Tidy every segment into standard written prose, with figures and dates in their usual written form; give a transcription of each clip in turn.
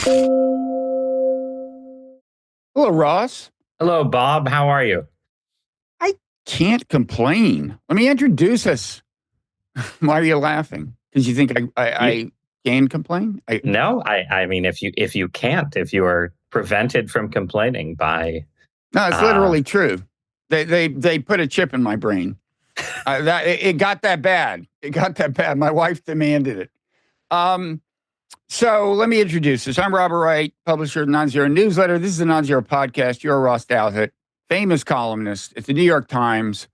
Hello, Ross. Hello, Bob. How are you? I can't complain. Let me introduce us. Why are you laughing? Because you think I can complain? No, I mean, if you are prevented from complaining by, No, it's literally true. They put a chip in my brain. It got that bad. It got that bad. My wife demanded it. So let me introduce us. I'm Robert Wright, publisher of the Nonzero newsletter. This is the Nonzero podcast. You're Ross Douthat, famous columnist at the New York Times.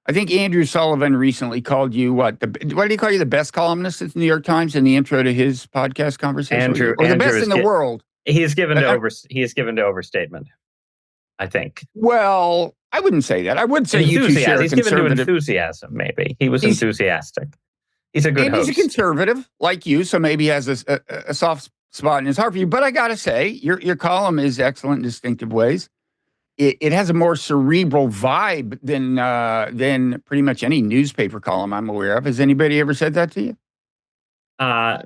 I think Andrew Sullivan recently called you what did he call you, the best columnist at the New York Times in the intro to his podcast conversation? Or the best in the world? He is given to overstatement, I think. Well, I wouldn't say that. I would say you two share a He's given to enthusiasm, maybe. He was enthusiastic. He's a good host. He's a conservative like you, so maybe he has a soft spot in his heart for you. But I got to say, your column is excellent in distinctive ways. It has a more cerebral vibe than pretty much any newspaper column I'm aware of. Has anybody ever said that to you?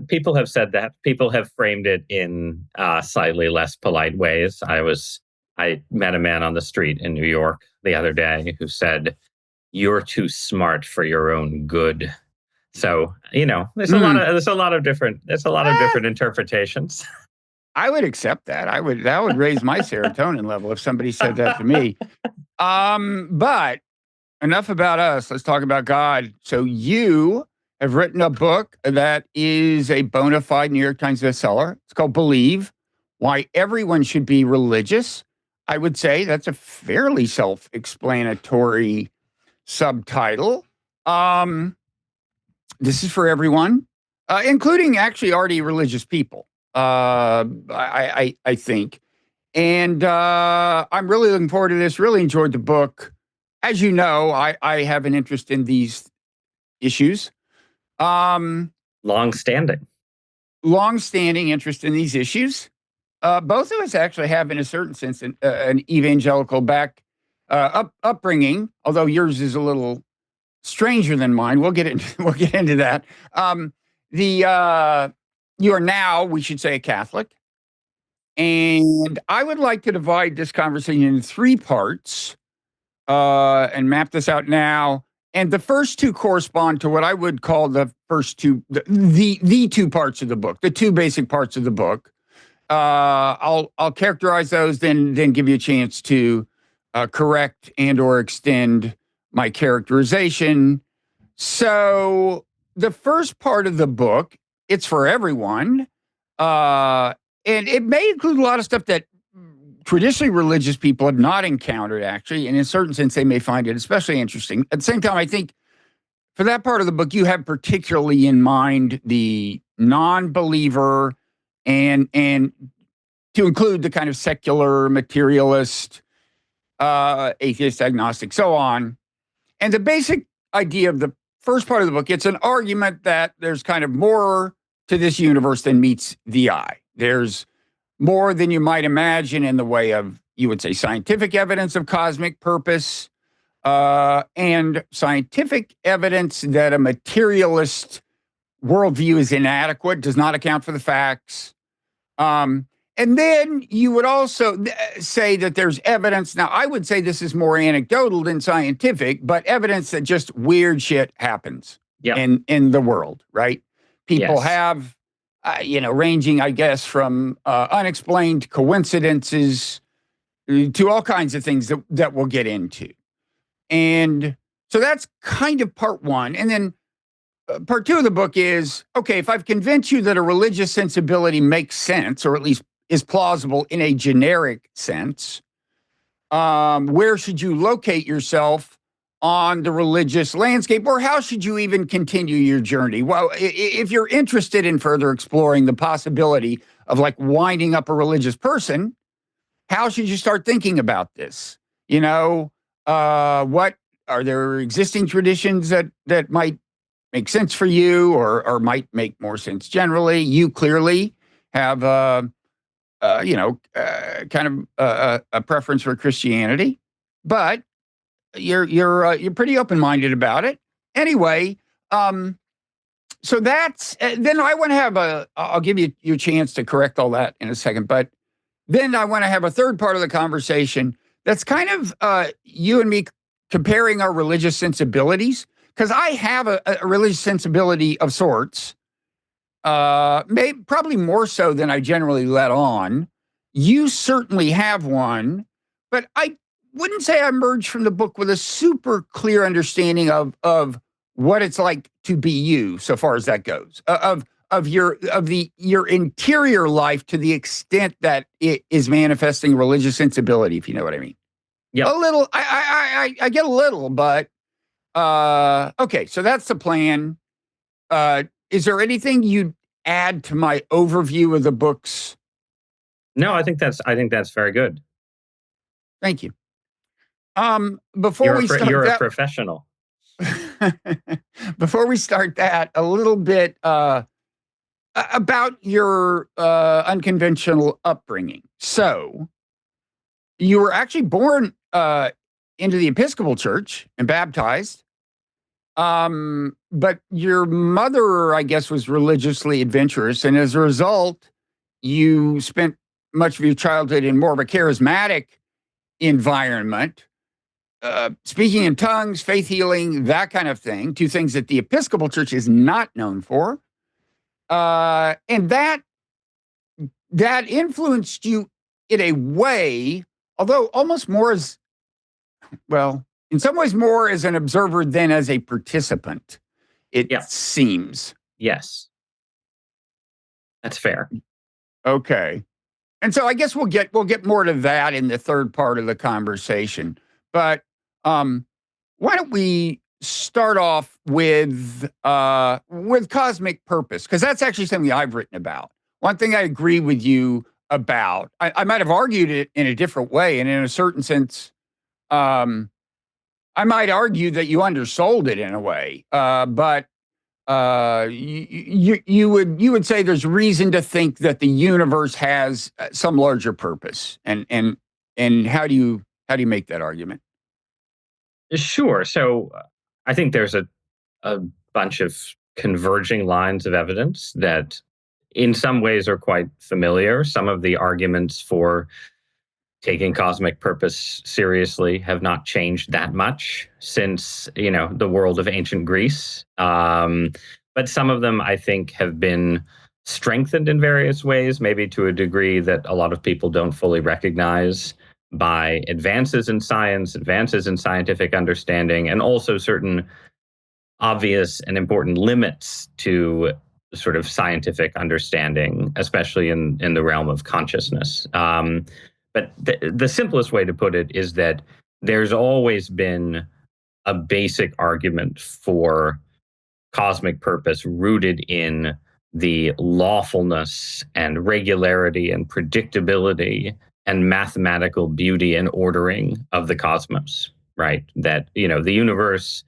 People have said that. People have framed it in slightly less polite ways. I met a man on the street in New York the other day who said, "You're too smart for your own good." So, there's a lot of different interpretations. I would accept that. That would raise my serotonin level if somebody said that to me. But enough about us. Let's talk about God. So you have written a book that is a bona fide New York Times bestseller. It's called Believe: Why Everyone Should Be Religious. I would say that's a fairly self-explanatory subtitle. This is for everyone, including actually already religious people. I think. And I'm really looking forward to this. Really enjoyed the book. As you know, I have an interest in these issues. Long-standing interest in these issues. Both of us actually have, in a certain sense, an evangelical upbringing, although yours is a little stranger than mine. We'll get into that. You are now, we should say, a Catholic. And I would like to divide this conversation into three parts and map this out now. And the first two correspond to what I would call the first two, the two parts of the book, the two basic parts of the book. I'll characterize those, then give you a chance to correct and or extend my characterization. So the first part of the book, it's for everyone. And it may include a lot of stuff that traditionally religious people have not encountered, actually. And in a certain sense, they may find it especially interesting. At the same time, I think for that part of the book, you have particularly in mind the non-believer and to include the kind of secular, materialist, atheist, agnostic, so on. And the basic idea of the first part of the book, it's an argument that there's kind of more to this universe than meets the eye. There's more than you might imagine in the way of, you would say, scientific evidence of cosmic purpose, and scientific evidence that a materialist worldview is inadequate, does not account for the facts. And then you would also say that there's evidence. Now, I would say this is more anecdotal than scientific, but evidence that just weird shit happens in the world, right? People have, ranging, I guess, from unexplained coincidences to all kinds of things that we'll get into. And so that's kind of part one. And then part two of the book is, okay, if I've convinced you that a religious sensibility makes sense, or at least is plausible in a generic sense, where should you locate yourself on the religious landscape, or how should you even continue your journey? Well, if you're interested in further exploring the possibility of like winding up a religious person, how should you start thinking about this? What are there existing traditions that might make sense for you, or might make more sense generally? You clearly have kind of a preference for Christianity, but you're pretty open-minded about it. Anyway, So that's then I want to have I'll give you your chance to correct all that in a second, but then I want to have a third part of the conversation that's kind of you and me comparing our religious sensibilities, because I have a religious sensibility of sorts, probably more so than I generally let on. You certainly have one, but I wouldn't say I emerged from the book with a super clear understanding of what it's like to be you, so far as that goes, of your interior life to the extent that it is manifesting religious sensibility, if you know what I mean. Yep. A little, I get a little, but okay. So that's the plan. Is there anything you'd add to my overview of the books? No, I think that's very good. Thank you. Before we start You're a that, professional. before we start that, a little bit about your unconventional upbringing. So, you were actually born into the Episcopal Church and baptized. But your mother, I guess, was religiously adventurous, and as a result, you spent much of your childhood in more of a charismatic environment, speaking in tongues, faith healing, that kind of thing. Two things that the Episcopal Church is not known for, and that influenced you in a way, although almost more as well, in some ways more as an observer than as a participant. It Yeah. seems. Yes. That's fair. Okay. And so I guess we'll get more to that in the third part of the conversation. But why don't we start off with cosmic purpose? Because that's actually something I've written about. One thing I agree with you about, I might have argued it in a different way, and in a certain sense, I might argue that you undersold it in a way. But you would say there's reason to think that the universe has some larger purpose, and how do you make that argument? Sure. So I think there's a bunch of converging lines of evidence that in some ways are quite familiar. Some of the arguments for taking cosmic purpose seriously have not changed that much since, the world of ancient Greece. But some of them, I think, have been strengthened in various ways, maybe to a degree that a lot of people don't fully recognize, by advances in science, advances in scientific understanding, and also certain obvious and important limits to sort of scientific understanding, especially in the realm of consciousness. But the simplest way to put it is that there's always been a basic argument for cosmic purpose rooted in the lawfulness and regularity and predictability and mathematical beauty and ordering of the cosmos, right? That, the universe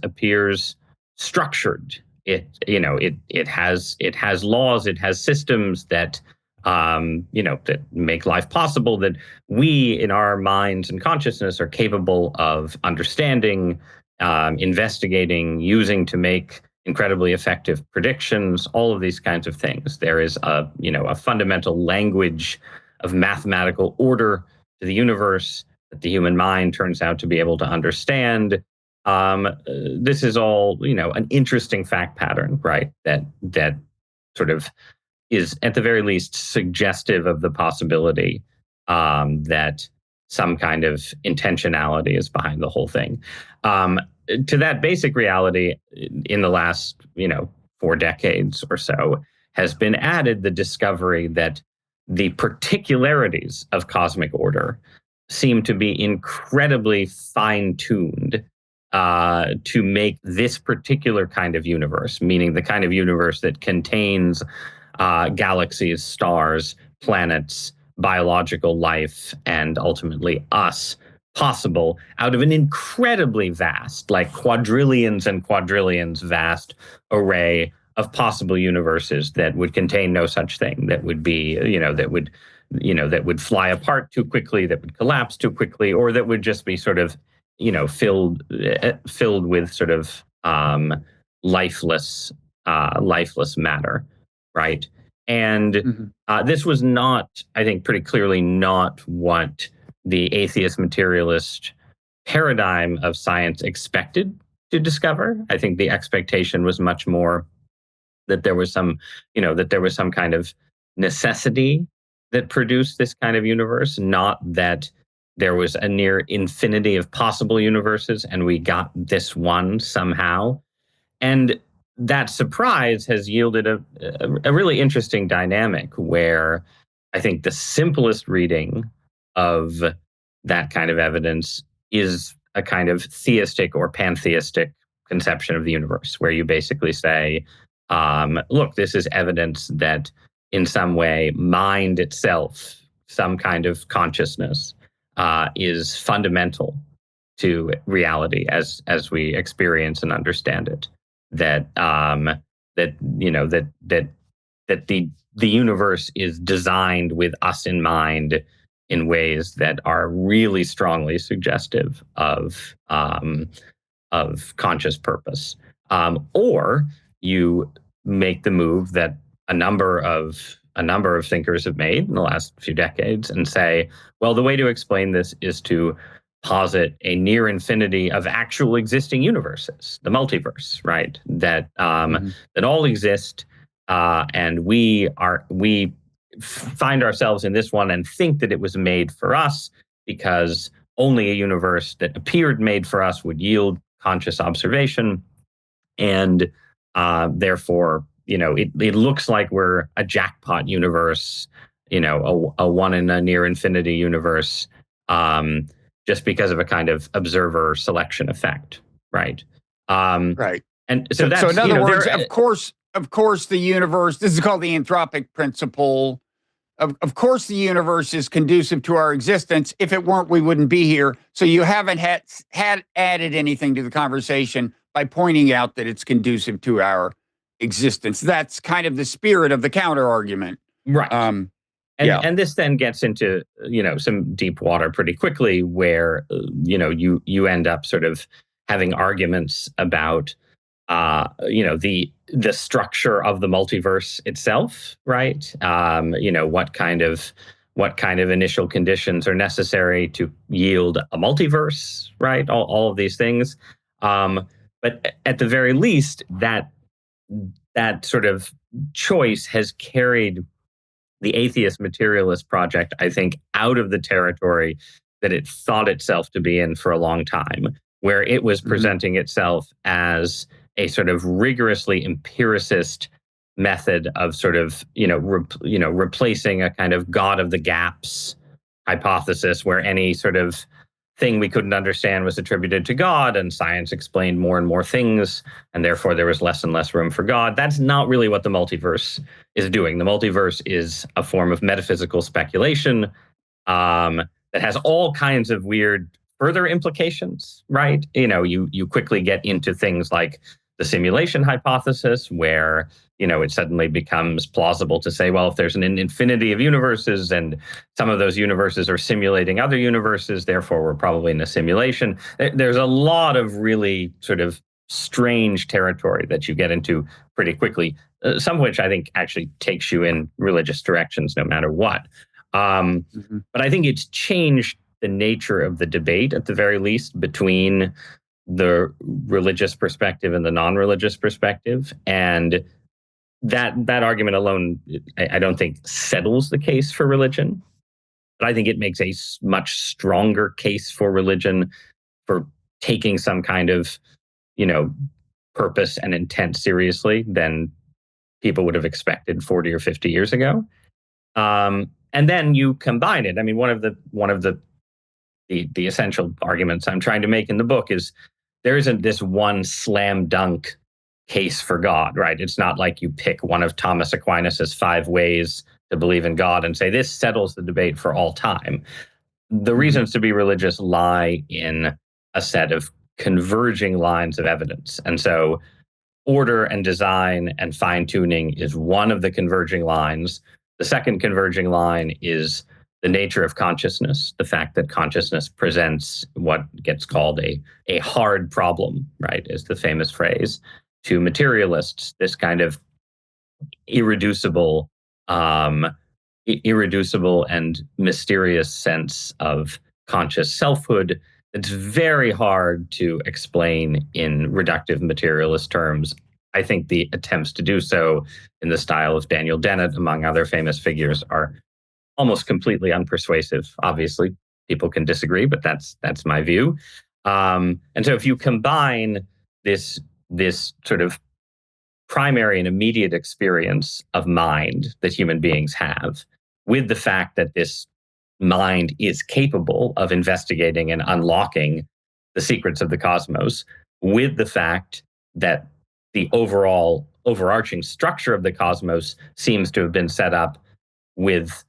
appears structured. It has laws, it has systems that that make life possible, that we in our minds and consciousness are capable of understanding, investigating, using to make incredibly effective predictions, all of these kinds of things. There is a fundamental language of mathematical order to the universe that the human mind turns out to be able to understand. This is all, an interesting fact pattern, right? That sort of is at the very least suggestive of the possibility that some kind of intentionality is behind the whole thing. To that basic reality, in the last 4 decades or so, has been added the discovery that the particularities of cosmic order seem to be incredibly fine-tuned to make this particular kind of universe, meaning the kind of universe that contains galaxies, stars, planets, biological life, and ultimately us, possible out of an incredibly vast, like quadrillions and quadrillions vast array of possible universes that would contain no such thing, that would be, that would fly apart too quickly, that would collapse too quickly, or that would just be sort of, filled with sort of lifeless lifeless matter, right? And Mhm. this was not, I think, pretty clearly not what the atheist materialist paradigm of science expected to discover. I think the expectation was much more that there was some, that there was some kind of necessity that produced this kind of universe, not that there was a near infinity of possible universes and we got this one somehow. And that surprise has yielded a really interesting dynamic where I think the simplest reading of that kind of evidence is a kind of theistic or pantheistic conception of the universe, where you basically say, look, this is evidence that in some way mind itself, some kind of consciousness, is fundamental to reality as we experience and understand it. That that you know that that that the universe is designed with us in mind in ways that are really strongly suggestive of conscious purpose. Or you make the move that a number of thinkers have made in the last few decades and say, well, the way to explain this is to posit a near infinity of actual existing universes, the multiverse, right? Mhm. That all exist, and we find ourselves in this one and think that it was made for us because only a universe that appeared made for us would yield conscious observation, and therefore, it looks like we're a jackpot universe, a one in a near infinity universe, um, just because of a kind of observer selection effect, right? Um, Right. and so So in that's, other words, there. of course, the universe. This is called the anthropic principle. Of course, the universe is conducive to our existence. If it weren't, we wouldn't be here. So you haven't had added anything to the conversation by pointing out that it's conducive to our existence. That's kind of the spirit of the counter argument. Right. Um, and yeah. and this then gets into some deep water pretty quickly, where you end up sort of having arguments about the structure of the multiverse itself, right? What kind of initial conditions are necessary to yield a multiverse, right? All of these things, but at the very least, that sort of choice has carried the atheist materialist project, I think, out of the territory that it thought itself to be in for a long time, where it was Mhm. presenting itself as a sort of rigorously empiricist method of sort of replacing a kind of God of the gaps hypothesis, where any sort of thing we couldn't understand was attributed to God, and science explained more and more things, and therefore there was less and less room for God. That's not really what the multiverse is doing. The multiverse is a form of metaphysical speculation, that has all kinds of weird further implications, right? You quickly get into things like the simulation hypothesis, where it suddenly becomes plausible to say, well, if there's an infinity of universes and some of those universes are simulating other universes, therefore we're probably in a simulation. There's a lot of really sort of strange territory that you get into pretty quickly, some of which I think actually takes you in religious directions no matter what. Mhm. But I think it's changed the nature of the debate, at the very least, between the religious perspective and the non-religious perspective. And that argument alone, I don't think settles the case for religion, but I think it makes a much stronger case for religion, for taking some kind of, you know, purpose and intent seriously than people would have expected 40 or 50 years ago. And then you combine it. I mean, one of the essential arguments I'm trying to make in the book is there isn't this one slam dunk case for God, right? It's not like you pick one of Thomas Aquinas's 5 ways to believe in God and say this settles the debate for all time. The Mhm. reasons to be religious lie in a set of converging lines of evidence. And so order and design and fine tuning is one of the converging lines. The second converging line is the nature of consciousness, the fact that consciousness presents what gets called a hard problem, right, is the famous phrase. to materialists, this kind of irreducible, irreducible and mysterious sense of conscious selfhood. It's very hard to explain in reductive materialist terms. I think the attempts to do so in the style of Daniel Dennett, among other famous figures, are almost completely unpersuasive. Obviously, people can disagree, but that's my view. And so, if you combine this sort of primary and immediate experience of mind that human beings have, with the fact that this mind is capable of investigating and unlocking the secrets of the cosmos, with the fact that the overall overarching structure of the cosmos seems to have been set up with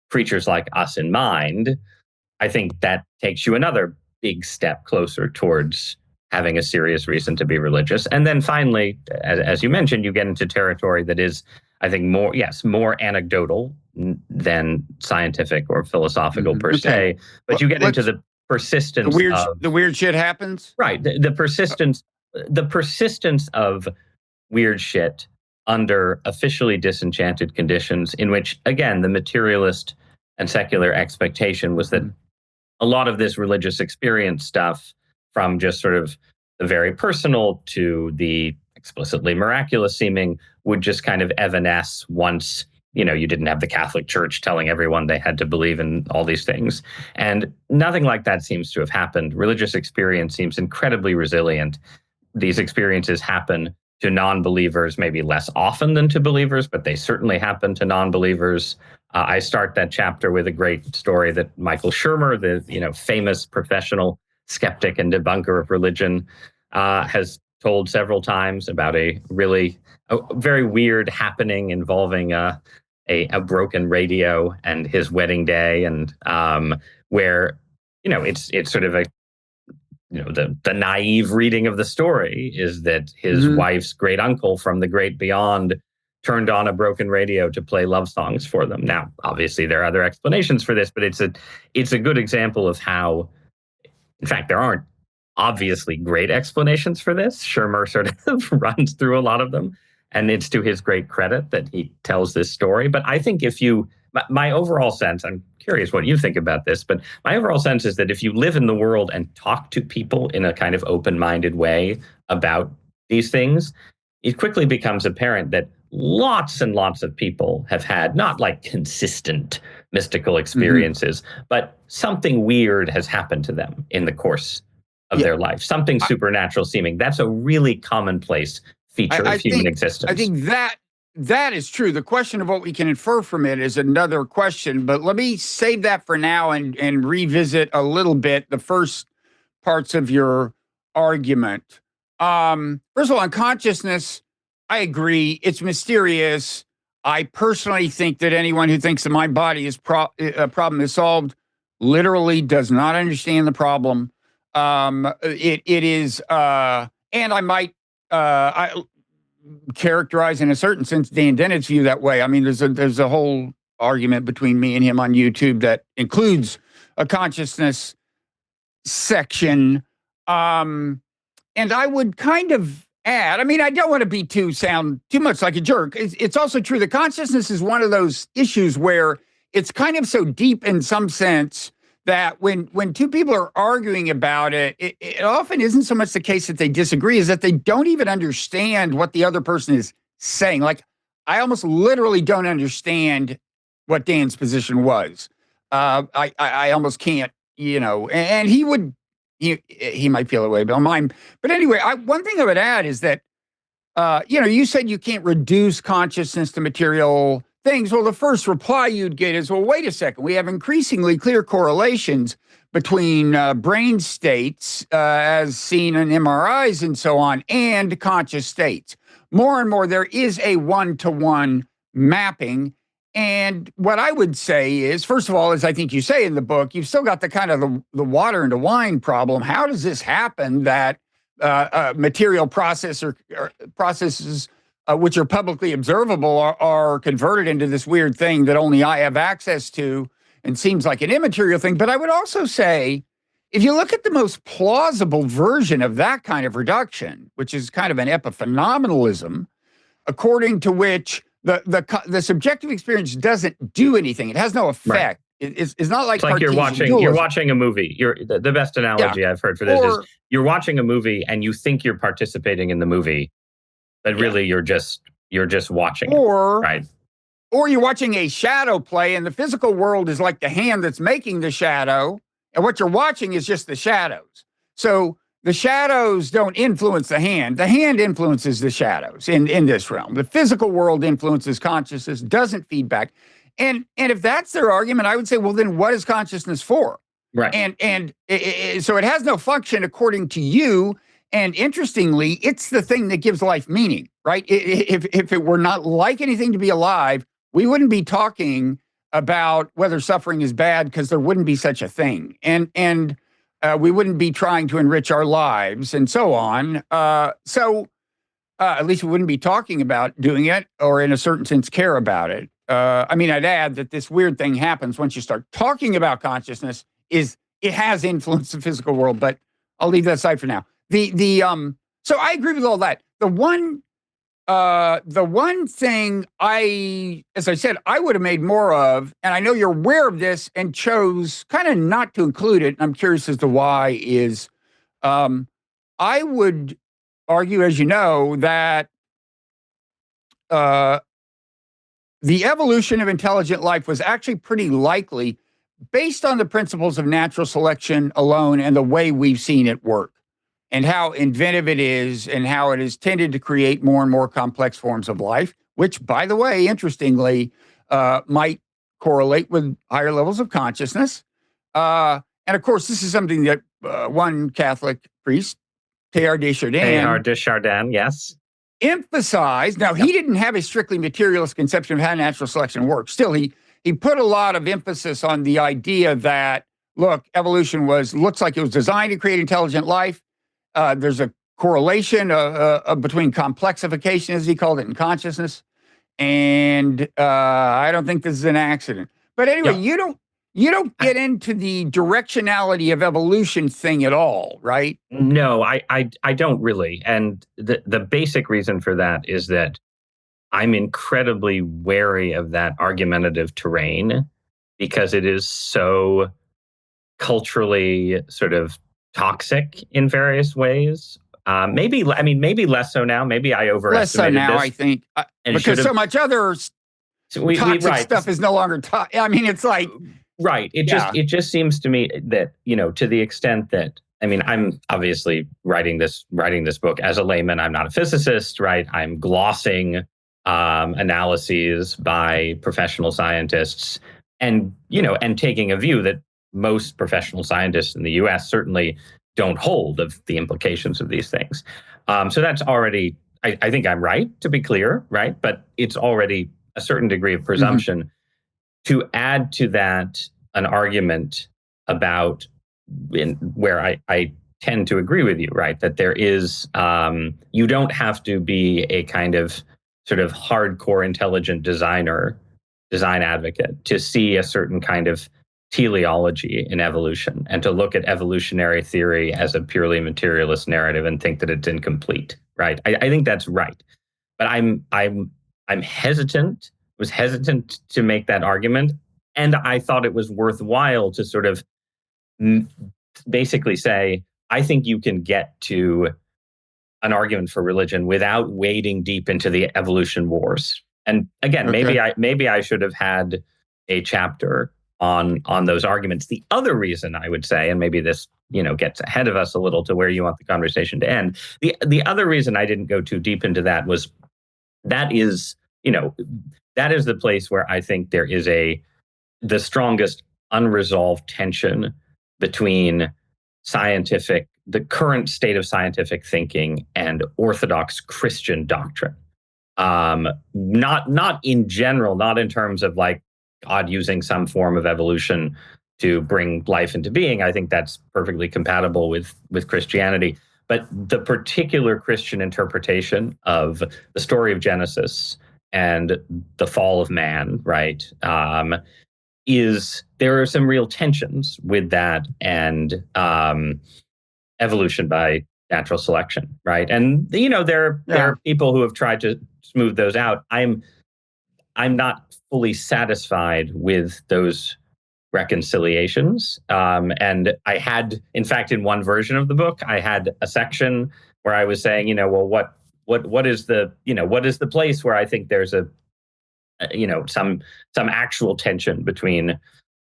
creatures like us in mind, I think that takes you another big step closer towards having a serious reason to be religious. And then finally, as you mentioned, you get into territory that is, I think, more anecdotal than scientific or philosophical per se. But you get into the persistence the weird shit happens. Right. The persistence of weird shit under officially disenchanted conditions, in which, again, the materialist and secular expectation was that a lot of this religious experience stuff, from just sort of the very personal to the explicitly miraculous seeming, would just kind of evanesce once, you didn't have the Catholic Church telling everyone they had to believe in all these things. And nothing like that seems to have happened. Religious experience seems incredibly resilient. These experiences happen to non-believers maybe less often than to believers, but they certainly happen to non-believers. I start that chapter with a great story that Michael Shermer, the famous professional skeptic and debunker of religion, has told several times about a very weird happening involving a broken radio and his wedding day, and where it's sort of the naive reading of the story is that his wife's great uncle from the great beyond turned on a broken radio to play love songs for them. Now, obviously, there are other explanations for this, but it's a good example of how, in fact, there aren't obviously great explanations for this. Shermer sort of runs through a lot of them, and it's to his great credit that he tells this story. But I think my overall sense, I'm curious what you think about this, but my overall sense is that if you live in the world and talk to people in a kind of open-minded way about these things, it quickly becomes apparent that lots and lots of people have had not like consistent mystical experiences, but something weird has happened to them in the course of their life, something supernatural seeming. That's a really commonplace feature of human existence. I think that is true. The question of what we can infer from it is another question, but let me save that for now and revisit a little bit the first parts of your argument. First of all, on consciousness, I agree. It's mysterious. I personally think that anyone who thinks that my body is problem is solved literally does not understand the problem. It is, and I might characterize in a certain sense Dan Dennett's view that way. I mean, there's a whole argument between me and him on YouTube that includes a consciousness section. And I would kind of add, I mean, I don't want to sound too much like a jerk. It's also true that consciousness is one of those issues where it's kind of so deep in some sense that when two people are arguing about it, it often isn't so much the case that they disagree, is that they don't even understand what the other person is saying. Like, I almost literally don't understand what Dan's position was. I almost can't, and he would, he might feel that way about mine. But anyway, one thing I would add is that, you said you can't reduce consciousness to material things. Well, the first reply you'd get is, well, wait a second. We have increasingly clear correlations between brain states, as seen in MRIs and so on, and conscious states. More and more, there is a one-to-one mapping. And what I would say is, first of all, as I think you say in the book, you've still got the kind of the water into wine problem. How does this happen that material processes which are publicly observable are converted into this weird thing that only I have access to and seems like an immaterial thing? But I would also say if you look at the most plausible version of that kind of reduction, which is kind of an epiphenomenalism, according to which the subjective experience doesn't do anything. It has no effect. It's not like it's like Cartesian you're dualism. watching a movie. The best analogy I've heard for this is you're watching a movie and you think you're participating in the movie, but really you're just watching it, right? Or you're watching a shadow play, and the physical world is like the hand that's making the shadow, and what you're watching is just the shadows. So the shadows don't influence the hand. The hand influences the shadows in this realm. The physical world influences consciousness, doesn't feedback. And if that's their argument, I would say, well, then what is consciousness for? Right. So it has no function according to you. And interestingly, it's the thing that gives life meaning, right? If it were not like anything to be alive, we wouldn't be talking about whether suffering is bad, because there wouldn't be such a thing. And we wouldn't be trying to enrich our lives and so on. At least we wouldn't be talking about doing it, or in a certain sense care about it. I mean, I'd add that this weird thing happens once you start talking about consciousness, is it has influenced the physical world, but I'll leave that aside for now. So I agree with all that. The one thing as I said, I would have made more of, and I know you're aware of this and chose kind of not to include it, and I'm curious as to why, is I would argue, as you know, that the evolution of intelligent life was actually pretty likely based on the principles of natural selection alone and the way we've seen it work, and how inventive it is, and how it has tended to create more and more complex forms of life, which, by the way, interestingly, might correlate with higher levels of consciousness. And of course, this is something that one Catholic priest, Teilhard de Chardin, yes, emphasized. Now, he didn't have a strictly materialist conception of how natural selection works. Still, he put a lot of emphasis on the idea that, look, evolution looks like it was designed to create intelligent life. There's a correlation between complexification, as he called it, and consciousness. And I don't think this is an accident. But anyway, you don't get into the directionality of evolution thing at all, right? No, I don't really. And the basic reason for that is that I'm incredibly wary of that argumentative terrain, because it is so culturally sort of toxic in various ways. Maybe less so now. Maybe I overestimated less so now, this. I think, because so much other toxic stuff is no longer I mean, it's like right. It just seems to me that, to the extent that, I mean, I'm obviously writing this book as a layman. I'm not a physicist, right? I'm glossing analyses by professional scientists, and taking a view that most professional scientists in the U.S. certainly don't hold of the implications of these things. So that's already, I think I'm right, to be clear, right? But it's already a certain degree of presumption. Mm-hmm. To add to that an argument about where I tend to agree with you, right? That there is, you don't have to be a kind of sort of hardcore intelligent design advocate to see a certain kind of teleology in evolution, and to look at evolutionary theory as a purely materialist narrative and think that it's incomplete, right? I think that's right, but I'm hesitant. Was hesitant to make that argument, and I thought it was worthwhile to sort of basically say, I think you can get to an argument for religion without wading deep into the evolution wars. And again, maybe I should have had a chapter on those arguments. The other reason I would say, and maybe this gets ahead of us a little to where you want the conversation to end. The other reason I didn't go too deep into that was that is the place where I think there is the strongest unresolved tension between the current state of scientific thinking and Orthodox Christian doctrine. Not in general, not in terms of like God using some form of evolution to bring life into being. I think that's perfectly compatible with Christianity. But the particular Christian interpretation of the story of Genesis and the fall of man, right? there are some real tensions with that and evolution by natural selection, right? And there are people who have tried to smooth those out. I'm not fully satisfied with those reconciliations. And I had, in fact, in one version of the book, I had a section where I was saying, well, what is the place where I think there's some actual tension between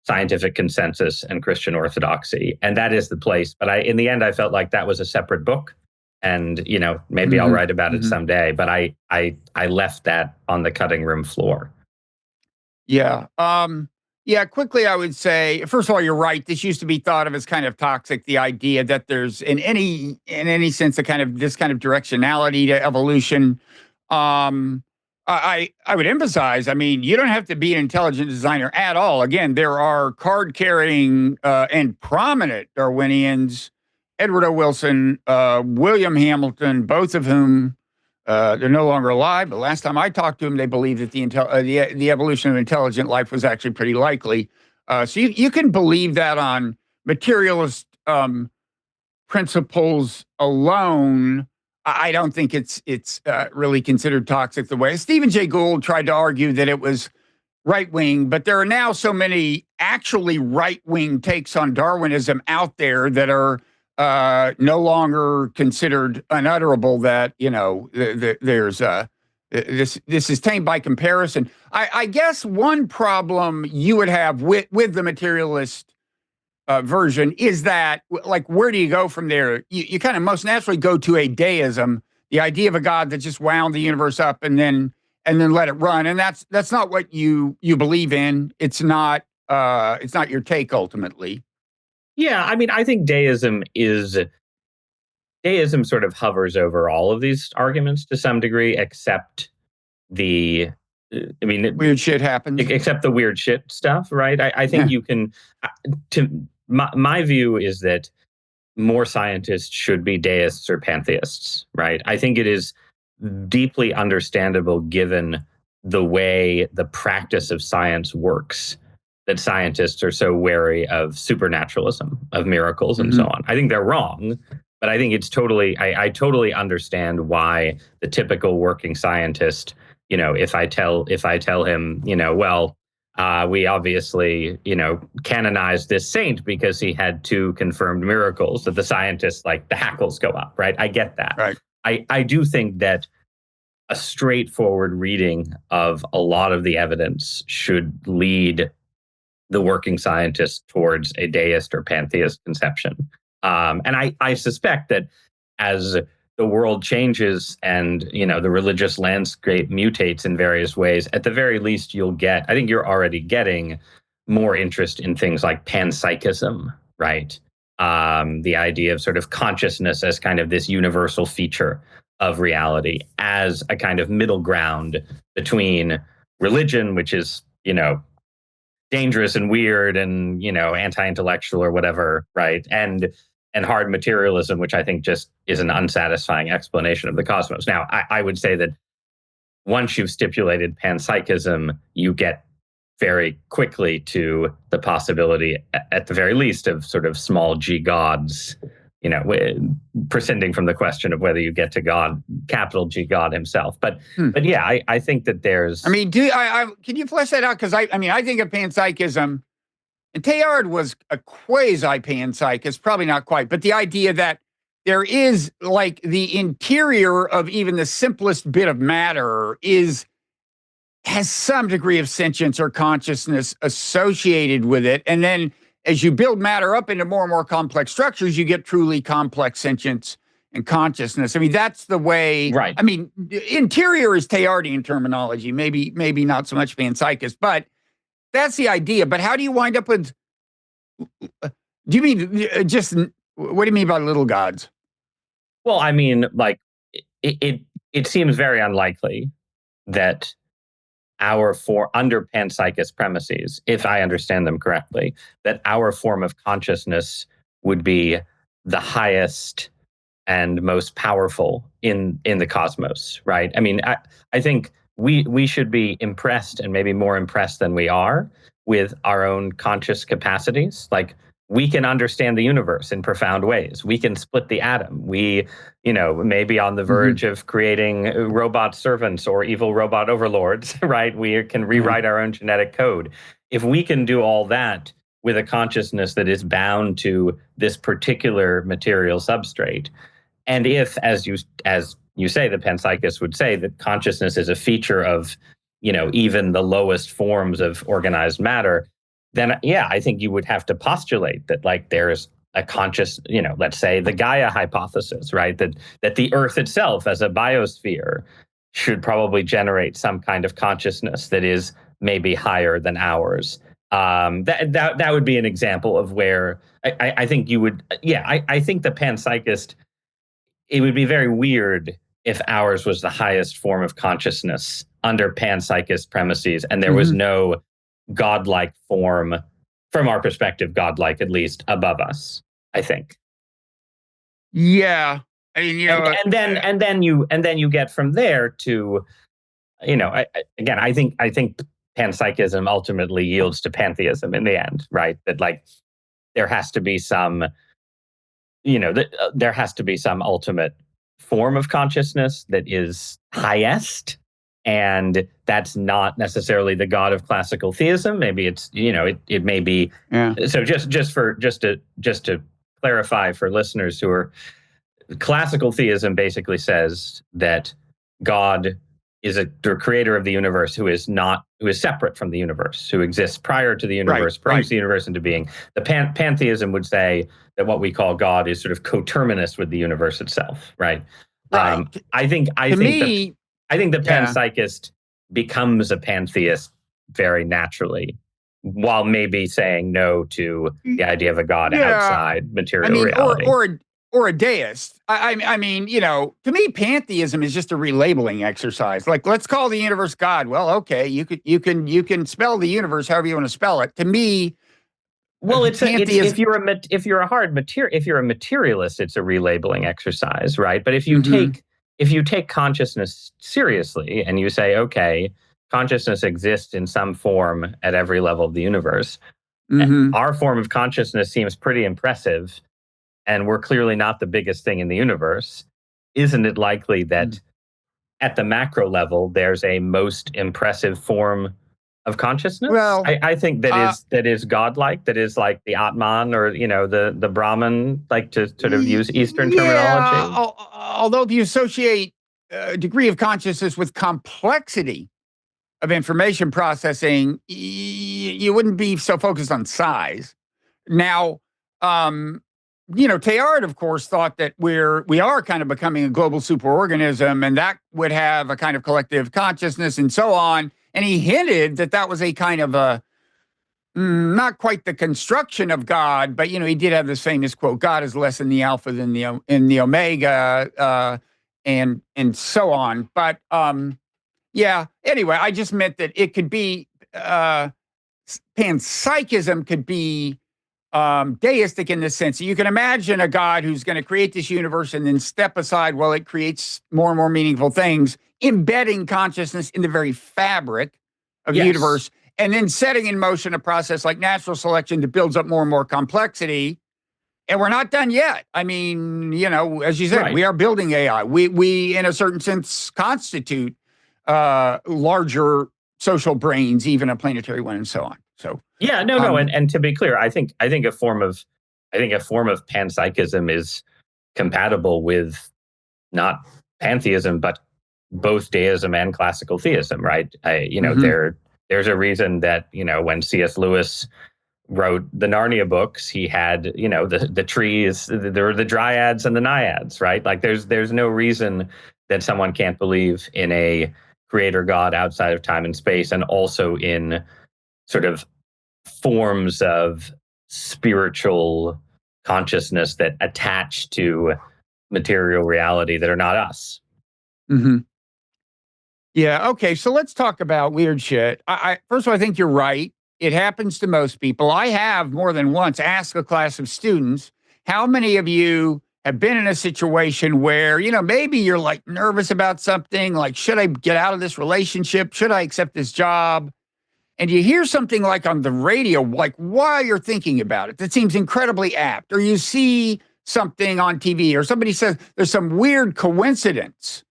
scientific consensus and Christian orthodoxy, and that is the place. But in the end, I felt like that was a separate book, and maybe I'll write about it someday. But I left that on the cutting room floor. Yeah. Quickly, I would say, first of all, you're right. This used to be thought of as kind of toxic. The idea that there's in any sense this kind of directionality to evolution. I would emphasize. I mean, you don't have to be an intelligent designer at all. Again, there are card carrying and prominent Darwinians, Edward O. Wilson, William Hamilton, both of whom. They're no longer alive, but last time I talked to them, they believed that the evolution of intelligent life was actually pretty likely. So you can believe that on materialist principles alone. I don't think it's really considered toxic the way Stephen Jay Gould tried to argue that it was right wing, but there are now so many actually right wing takes on Darwinism out there that are no longer considered unutterable. That there's this is tamed by comparison. I guess one problem you would have with the materialist version is that, like, where do you go from there? You kind of most naturally go to a deism, the idea of a God that just wound the universe up and then let it run, and that's not what you believe in. It's not your take ultimately. Yeah, I mean, I think deism sort of hovers over all of these arguments to some degree, except weird shit happens. Except the weird shit stuff, right? I think you can. My view is that more scientists should be deists or pantheists, right? I think it is deeply understandable, given the way the practice of science works, that scientists are so wary of supernaturalism, of miracles, and so on. I think they're wrong, but I think it's totally. I totally understand why the typical working scientist, if I tell him, we obviously, canonized this saint because he had 2 confirmed miracles, that the scientists, like, the hackles go up, right? I get that. Right. I do think that a straightforward reading of a lot of the evidence should lead the working scientist towards a deist or pantheist conception. And I suspect that as the world changes and, the religious landscape mutates in various ways, at the very least, I think you're already getting more interest in things like panpsychism, right? The idea of sort of consciousness as kind of this universal feature of reality, as a kind of middle ground between religion, which is, dangerous and weird and, anti-intellectual or whatever, right? And hard materialism, which I think just is an unsatisfying explanation of the cosmos. Now, I would say that once you've stipulated panpsychism, you get very quickly to the possibility, at the very least, of sort of small g gods, prescinding from the question of whether you get to God, capital G God himself. But yeah, I think that there's. I mean, can you flesh that out? Because I think of panpsychism, and Teilhard was a quasi-panpsychist, probably not quite, but the idea that there is, like, the interior of even the simplest bit of matter has some degree of sentience or consciousness associated with it, and then as you build matter up into more and more complex structures, you get truly complex sentience and consciousness. I mean, that's the way. Right. I mean, interior is Teilhardian terminology, maybe not so much panpsychist, but that's the idea. But how do you wind up with? Do you mean just? What do you mean by little gods? Well, I mean, like, it seems very unlikely that under panpsychist premises, if I understand them correctly, that our form of consciousness would be the highest and most powerful in the cosmos, right? I mean, I think we should be impressed, and maybe more impressed than we are, with our own conscious capacities. Like, we can understand the universe in profound ways. We can split the atom. We, may be on the verge of creating robot servants or evil robot overlords, right? We can rewrite our own genetic code. If we can do all that with a consciousness that is bound to this particular material substrate, and if, as you say, the panpsychists would say that consciousness is a feature of, even the lowest forms of organized matter, then I think you would have to postulate that, like, there's a conscious, let's say the Gaia hypothesis, right? That the Earth itself as a biosphere should probably generate some kind of consciousness that is maybe higher than ours. That would be an example of where I think you would, I think the panpsychist, it would be very weird if ours was the highest form of consciousness under panpsychist premises, and there was no godlike form, from our perspective, godlike at least, above us, I think. Yeah. I mean, and then you get from there to, I think panpsychism ultimately yields to pantheism in the end, right? That, like, there has to be some, there has to be some ultimate form of consciousness that is highest, and that's not necessarily the God of classical theism. Maybe it's, it may be. Yeah. So just to clarify for listeners who are, classical theism basically says that God is the creator of the universe who is separate from the universe, who exists prior to the universe, brings the universe into being. The pantheism would say that what we call God is sort of coterminous with the universe itself, right? Right. I think the panpsychist becomes a pantheist very naturally, while maybe saying no to the idea of a God outside material reality. Or a deist. I mean, to me, pantheism is just a relabeling exercise. Like, let's call the universe God. Well, okay, you can spell the universe however you want to spell it. To me, well, if you're a materialist, it's a relabeling exercise, right? But if you take consciousness seriously and you say, okay, consciousness exists in some form at every level of the universe, our form of consciousness seems pretty impressive, and we're clearly not the biggest thing in the universe. Isn't it likely that at the macro level, there's a most impressive form of consciousness? Well, I think that is godlike, that is like the Atman, or the Brahman, like, to sort of use Eastern terminology. Although if you associate a degree of consciousness with complexity of information processing, you wouldn't be so focused on size. Now, Teilhard, of course, thought that we are kind of becoming a global superorganism, and that would have a kind of collective consciousness and so on. And he hinted that was a kind of a not quite the construction of God, but he did have this famous quote: "God is less in the alpha than in the omega," and so on. But anyway, I just meant that it could be panpsychism could be deistic in this sense. You can imagine a God who's going to create this universe and then step aside while it creates more and more meaningful things, embedding consciousness in the very fabric of the universe, and then setting in motion a process like natural selection that builds up more and more complexity. And we're not done yet. I mean, as you said, we are building AI. We, in a certain sense, constitute larger social brains, even a planetary one, and so on. So and to be clear, I think a form of panpsychism is compatible with not pantheism, but both deism and classical theism, right? There's a reason that when C.S. Lewis wrote the Narnia books, he had the trees, there were the dryads and the naiads, right? Like, there's no reason that someone can't believe in a creator God outside of time and space, and also in sort of forms of spiritual consciousness that attach to material reality that are not us. Yeah. Okay. So let's talk about weird shit. First of all, I think you're right. It happens to most people. I have more than once asked a class of students, how many of you have been in a situation where, maybe you're like nervous about something, like, should I get out of this relationship? Should I accept this job? And you hear something like on the radio, like while you're thinking about it, that seems incredibly apt, or you see something on TV, or somebody says there's some weird coincidence,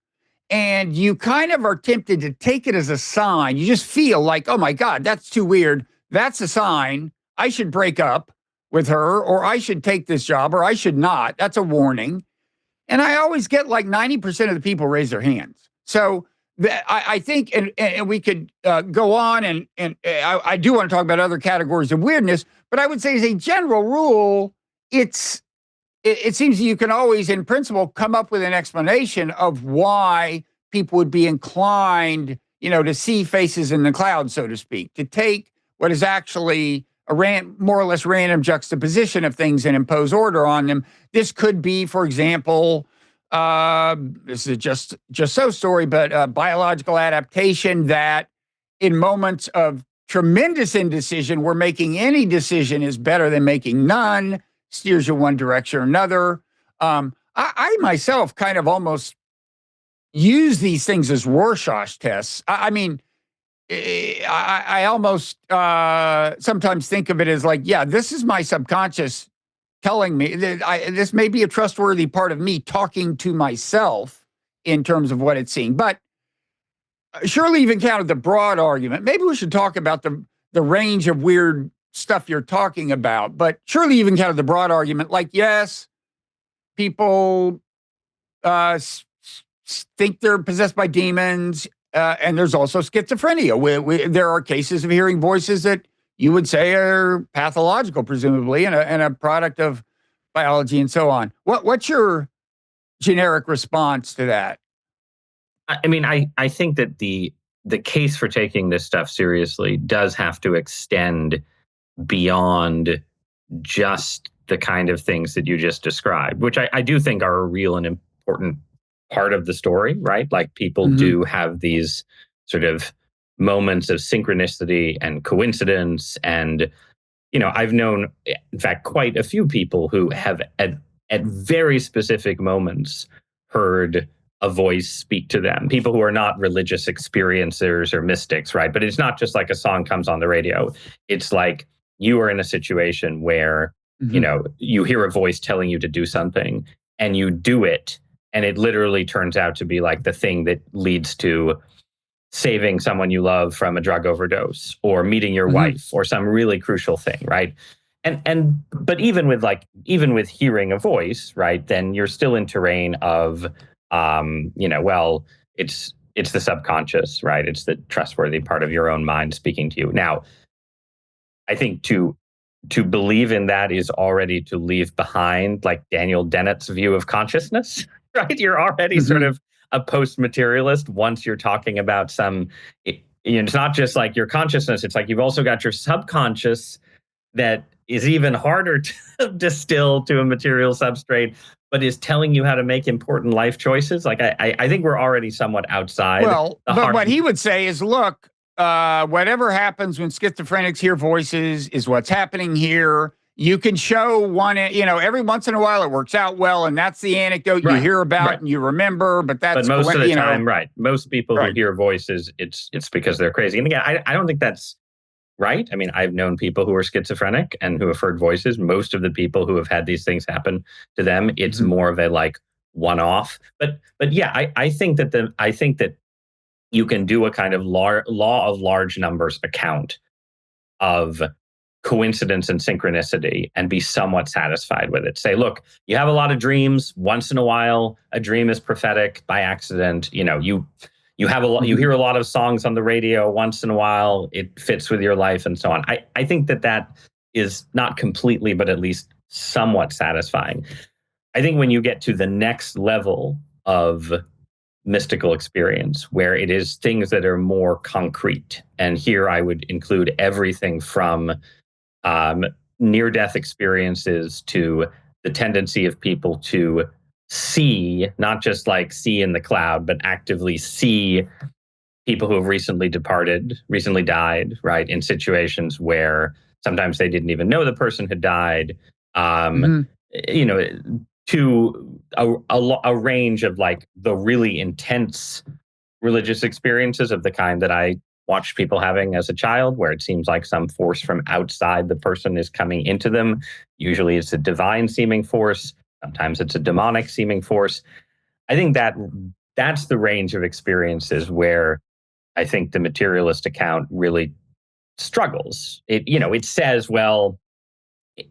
and you kind of are tempted to take it as a sign. You just feel like, oh my God, that's too weird. That's a sign. I should break up with her, or I should take this job, or I should not. That's a warning. And I always get like 90% of the people raise their hands. So I think, and we could go on, and I do want to talk about other categories of weirdness, but I would say as a general rule, it seems that you can always, in principle, come up with an explanation of why people would be inclined, to see faces in the cloud, so to speak, to take what is actually a more or less random juxtaposition of things and impose order on them. This could be, for example, this is just so story, but biological adaptation that in moments of tremendous indecision, where making any decision is better than making none, steers you one direction or another. I myself kind of almost use these things as Rorschach tests. I mean, I almost sometimes think of it as like, yeah, this is my subconscious telling me that this may be a trustworthy part of me talking to myself in terms of what it's seeing. But surely you've encountered the broad argument. Maybe we should talk about the range of weird stuff you're talking about, but surely you've encountered the broad argument, like, yes, people think they're possessed by demons, and there's also schizophrenia. There are cases of hearing voices that you would say are pathological, presumably, and a product of biology and so on. What's your generic response to that? I mean, I think that the case for taking this stuff seriously does have to extend beyond just the kind of things that you just described, which I do think are a real and important part of the story, right? Like, people do have these sort of moments of synchronicity and coincidence. And, I've known, in fact, quite a few people who have at very specific moments heard a voice speak to them. People who are not religious experiencers or mystics, right? But it's not just like a song comes on the radio. It's like you are in a situation where, you hear a voice telling you to do something and you do it. And it literally turns out to be like the thing that leads to saving someone you love from a drug overdose, or meeting your wife, or some really crucial thing, right? But even with hearing a voice, right, then you're still in terrain of well, it's the subconscious, right? It's the trustworthy part of your own mind speaking to you. Now, I think to believe in that is already to leave behind like Daniel Dennett's view of consciousness, right? You're already sort of a post-materialist once you're talking about it's not just like your consciousness, it's like you've also got your subconscious that is even harder to distill to a material substrate, but is telling you how to make important life choices. Like, I think we're already somewhat outside. Well, but what he would say is, look, whatever happens when schizophrenics hear voices is what's happening here. You can show one, every once in a while it works out well, and that's the anecdote you hear about and you remember. But most of the time, right? Most people who hear voices, it's because they're crazy. And again, I don't think that's right. I mean, I've known people who are schizophrenic and who have heard voices. Most of the people who have had these things happen to them, it's more of a like one-off. But yeah, I think that you can do a kind of law of large numbers account of coincidence and synchronicity and be somewhat satisfied with it. Say, look, you have a lot of dreams. Once in a while, a dream is prophetic by accident. You have a lot, you hear a lot of songs on the radio. Once in a while, it fits with your life and so on. I think that is not completely, but at least somewhat satisfying. I think when you get to the next level of mystical experience, where it is things that are more concrete, and here I would include everything from near-death experiences to the tendency of people to see, not just like see in the cloud, but actively see people who have recently died, right, in situations where sometimes they didn't even know the person had died. to a range of like the really intense religious experiences of the kind that I watched people having as a child, where it seems like some force from outside the person is coming into them. Usually it's a divine seeming force. Sometimes it's a demonic seeming force. I think that's the range of experiences where I think the materialist account really struggles. It says, well,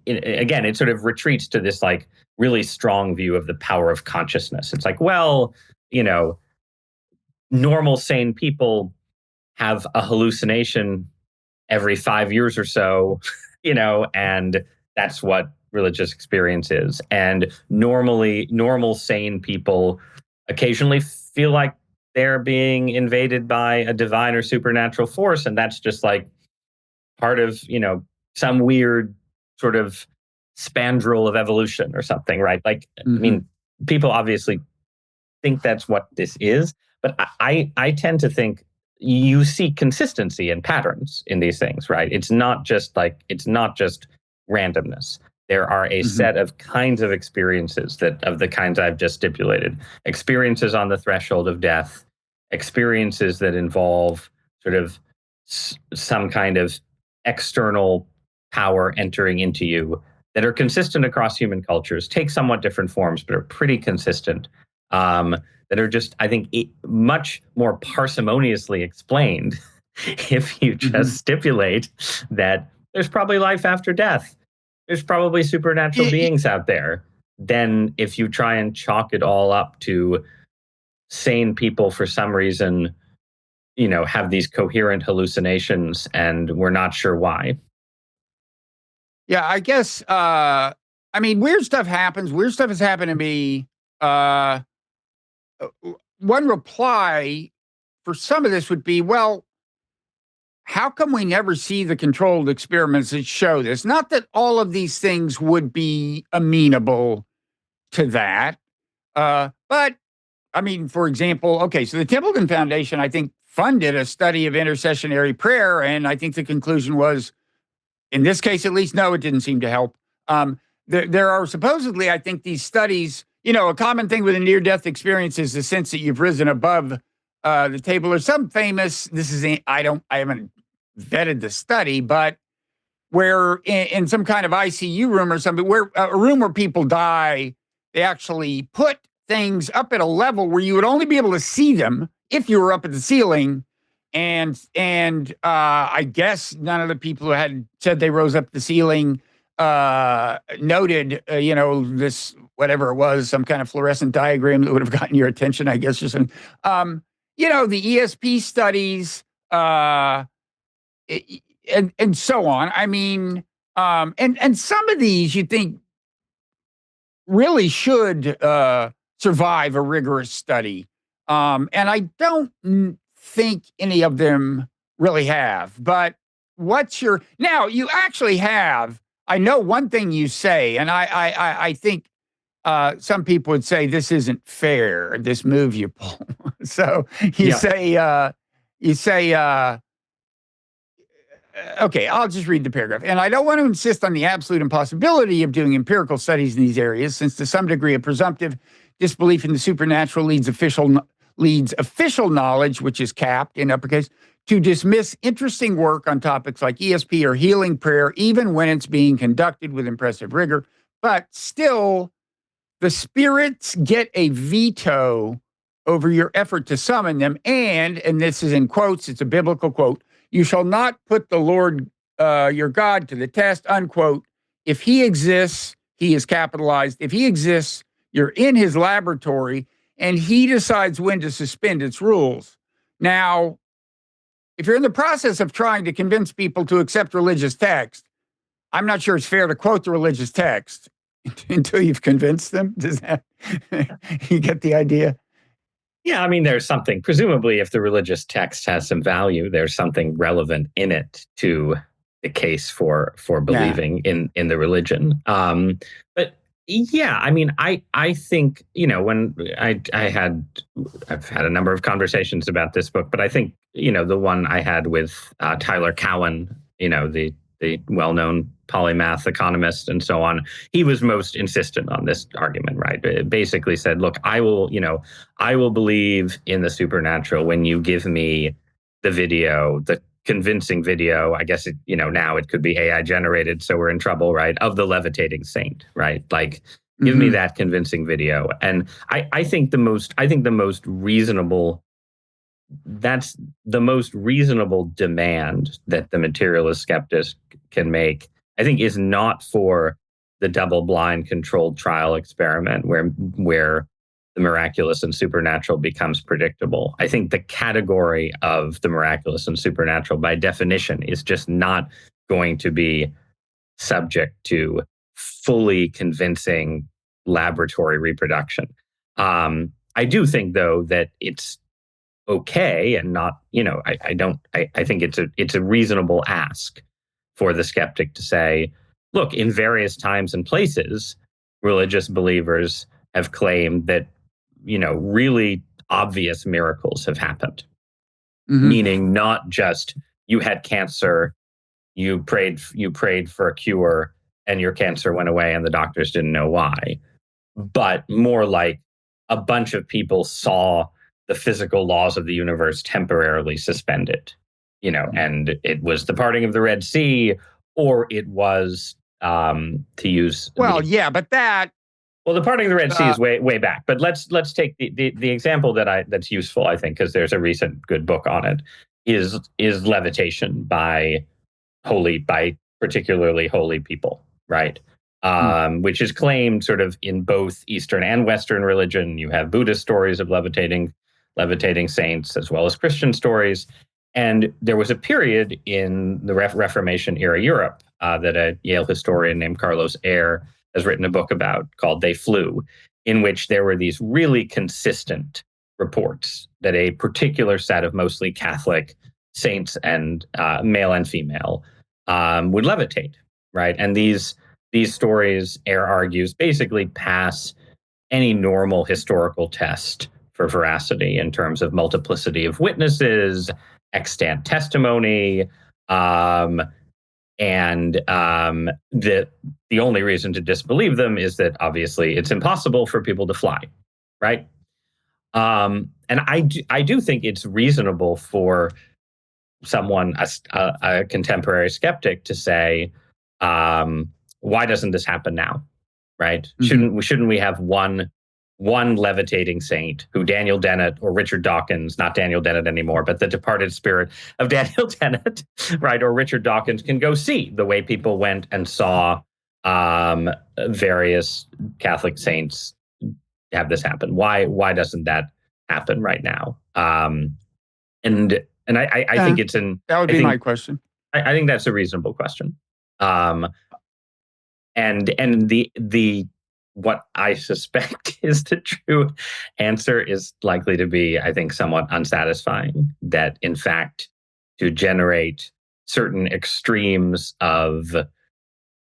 again, it sort of retreats to this like really strong view of the power of consciousness. It's like, well, normal sane people have a hallucination every 5 years or so, and that's what religious experience is. And normal sane people occasionally feel like they're being invaded by a divine or supernatural force, and that's just like part of some weird sort of spandrel of evolution or something, right? Like, I mean, people obviously think that's what this is, but I tend to think you see consistency and patterns in these things, right? It's not just randomness. There are a set of kinds of experiences of the kinds I've just stipulated. Experiences on the threshold of death, experiences that involve sort of some kind of external power entering into you, that are consistent across human cultures, take somewhat different forms, but are pretty consistent. That are just, I think, much more parsimoniously explained if you just stipulate that there's probably life after death. There's probably supernatural beings out there. Then if you try and chalk it all up to sane people for some reason, have these coherent hallucinations and we're not sure why. Yeah, I guess, weird stuff happens. Weird stuff has happened to me. One reply for some of this would be, well, how come we never see the controlled experiments that show this? Not that all of these things would be amenable to that. But for example, okay, so the Templeton Foundation, I think, funded a study of intercessionary prayer. And I think the conclusion was, in this case, at least, no, it didn't seem to help. There are supposedly, I think, these studies, a common thing with a near-death experience is the sense that you've risen above the table, or some famous, I haven't vetted the study, but where in some kind of ICU room or something, where a room where people die, they actually put things up at a level where you would only be able to see them if you were up at the ceiling. And I guess none of the people who had said they rose up the ceiling noted, this, whatever it was, some kind of fluorescent diagram that would have gotten your attention, I guess, or something. The ESP studies, and so on. And some of these you think really should survive a rigorous study. And I don't think any of them really have. But now you actually have, I know one thing you say, and I think some people would say this isn't fair, this move you pull. So you say, okay, I'll just read the paragraph. And I don't want to insist on the absolute impossibility of doing empirical studies in these areas, since to some degree a presumptive disbelief in the supernatural leads official knowledge, which is capped in uppercase, to dismiss interesting work on topics like ESP or healing prayer, even when it's being conducted with impressive rigor. But still, the spirits get a veto over your effort to summon them. And this is in quotes, it's a biblical quote, "You shall not put the Lord your God to the test," unquote. If he exists, he is capitalized. If he exists, you're in his laboratory, and he decides when to suspend its rules. Now, if you're in the process of trying to convince people to accept religious text, I'm not sure it's fair to quote the religious text until you've convinced them. Does that, you get the idea? Yeah, there's something, presumably, if the religious text has some value, there's something relevant in it to the case for believing in the religion. But yeah, I think, when I've had a number of conversations about this book, but I think, the one I had with Tyler Cowen, the well-known polymath economist and so on. He was most insistent on this argument, right? It basically said, look, I will believe in the supernatural when you give me the video, the convincing video. I guess now it could be AI generated, so we're in trouble, right? Of the levitating saint, right? Like, give me that convincing video. And I think the most reasonable, that's the most reasonable demand that the materialist skeptic can make, I think, is not for the double-blind controlled trial experiment where the miraculous and supernatural becomes predictable. I think the category of the miraculous and supernatural, by definition, is just not going to be subject to fully convincing laboratory reproduction. I do think, though, that it's okay and not, I think it's a reasonable ask for the skeptic to say, look, in various times and places, religious believers have claimed that, really obvious miracles have happened. Meaning not just you had cancer, you prayed for a cure and your cancer went away and the doctors didn't know why, but more like a bunch of people saw the physical laws of the universe temporarily suspended, and it was the parting of the Red Sea, or it was to use. Well, but that. Well, the parting of the Red Sea is way back, but let's take the example that's useful, I think, because there's a recent good book on it. Is levitation by particularly holy people, right? Which is claimed sort of in both Eastern and Western religion. You have Buddhist stories of levitating saints, as well as Christian stories. And there was a period in the Reformation era Europe that a Yale historian named Carlos Eyre has written a book about called They Flew, in which there were these really consistent reports that a particular set of mostly Catholic saints, and male and female, would levitate, right? And these stories, Eyre argues, basically pass any normal historical test for veracity in terms of multiplicity of witnesses, extant testimony, and the only reason to disbelieve them is that obviously it's impossible for people to fly, right? And I do think it's reasonable for someone, a contemporary skeptic, to say, why doesn't this happen now, right? Shouldn't we have one levitating saint who Daniel Dennett or Richard Dawkins, not Daniel Dennett anymore, but the departed spirit of Daniel Dennett, right, or Richard Dawkins, can go see the way people went and saw various Catholic saints have this happen? Why doesn't that happen right now? And I think it's that would be my question. I think that's a reasonable question. And the what I suspect is the true answer is likely to be, I think, somewhat unsatisfying. That, in fact, to generate certain extremes of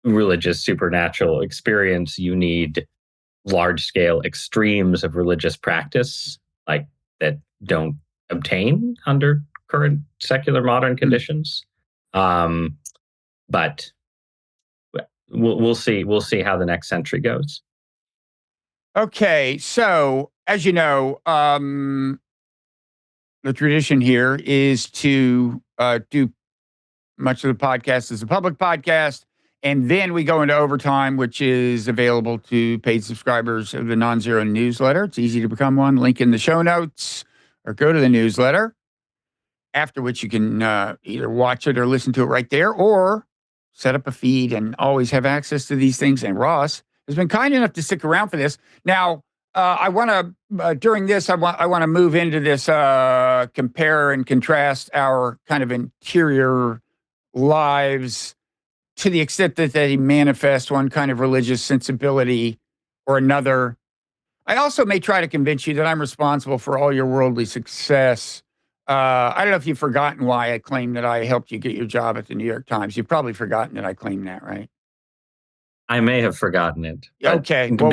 religious supernatural experience, you need large-scale extremes of religious practice, like that don't obtain under current secular modern conditions. But we'll see. We'll see how the next century goes. Okay, so as you know, the tradition here is to do much of the podcast as a public podcast, and then we go into overtime, which is available to paid subscribers of the Nonzero newsletter. It's easy to become one. Link in the show notes, or go to the newsletter, after which you can either watch it or listen to it right there, or set up a feed and always have access to these things. And Ross has been kind enough to stick around for this. Now, I want to, during this, I want to move into this, compare and contrast our kind of interior lives to the extent that they manifest one kind of religious sensibility or another. I also may try to convince you that I'm responsible for all your worldly success. I don't know if you've forgotten why I claim that I helped you get your job at the New York Times. You've probably forgotten that I claim that, right? I may have forgotten it. Okay. Well,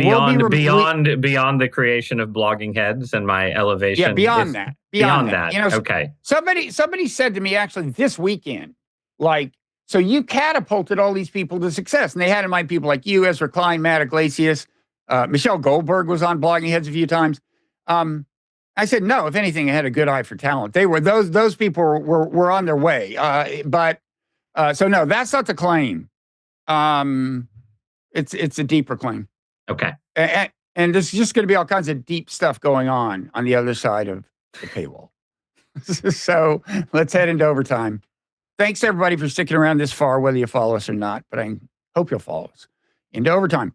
beyond the creation of blogging heads and my elevation. Yeah, beyond that. Okay. Somebody said to me actually this weekend, like, So you catapulted all these people to success. And they had in mind people like you, Ezra Klein, Matt Iglesias, Michelle Goldberg was on Blogging Heads a few times. I said, no, if anything, I had a good eye for talent. They were those people were on their way. So no, that's not the claim. It's a deeper claim. Okay. And there's just going to be all kinds of deep stuff going on the other side of the paywall. So let's head into overtime. Thanks everybody for sticking around this far, whether you follow us or not, but I hope you'll follow us into overtime.